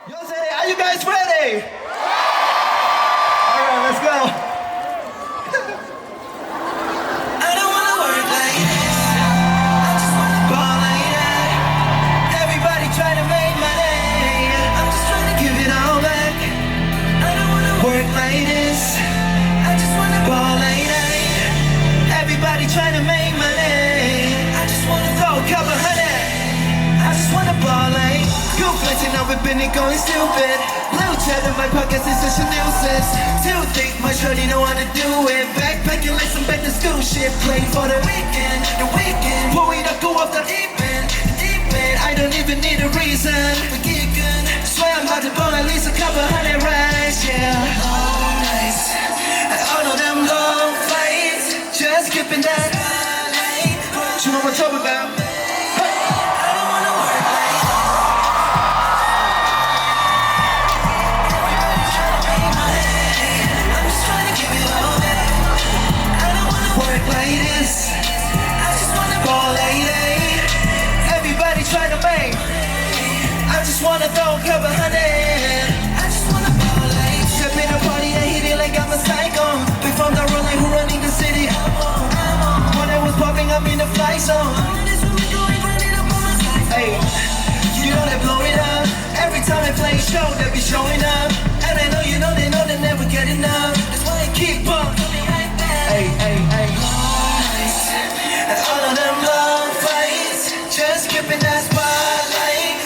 연세대, are you guys ready? Alright, let's go. I don't wanna work like this. I just wanna ball like that. Everybody try to make money. I'm just trying to give it all back. I don't wanna work like this. I just wanna ball like that. Everybody trying to make money. I just wanna throw a couple hundred. I just wanna ball like. You flexing up with Benny going stupid. Blue chat in my pockets is such a nuisance. Too thick, my shorty don't wanna do it. Backpacking like some back to school shit. Play for the weekend, the weekend. Pull it up, go off the deep end, deep end. I don't even need a reason. We get good. Swear I'm about to ball at least a couple hundred rides, yeah. All nights, all of them long flights. Just skipping that spotlight. You know what I'm talking about? Wanna throw a couple hundred. I just wanna ball like. Step in a party and hit it like I'm a psycho. We from the road like who running the city. When I was popping, I'm in the fly zone. Hey, you know they blow it up. Every time I play a show, they be showing up. And I know you know they never get enough. That's why I keep up. Hey, hey, hey. All of them long fights, just skipping that spotlight.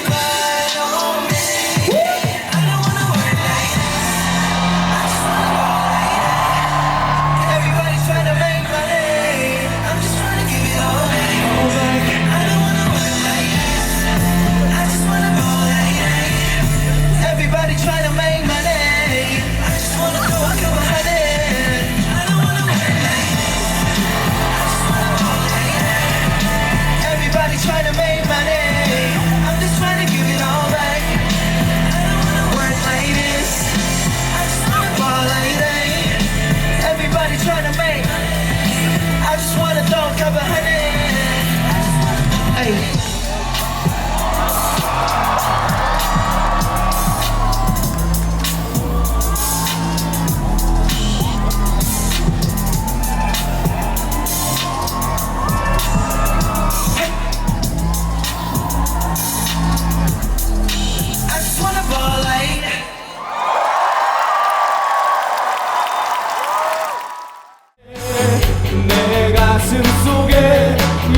내 가슴 속에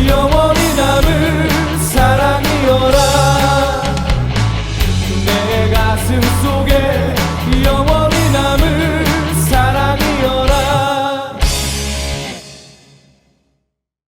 영원히 남을 사랑이여라. 내 가슴 속에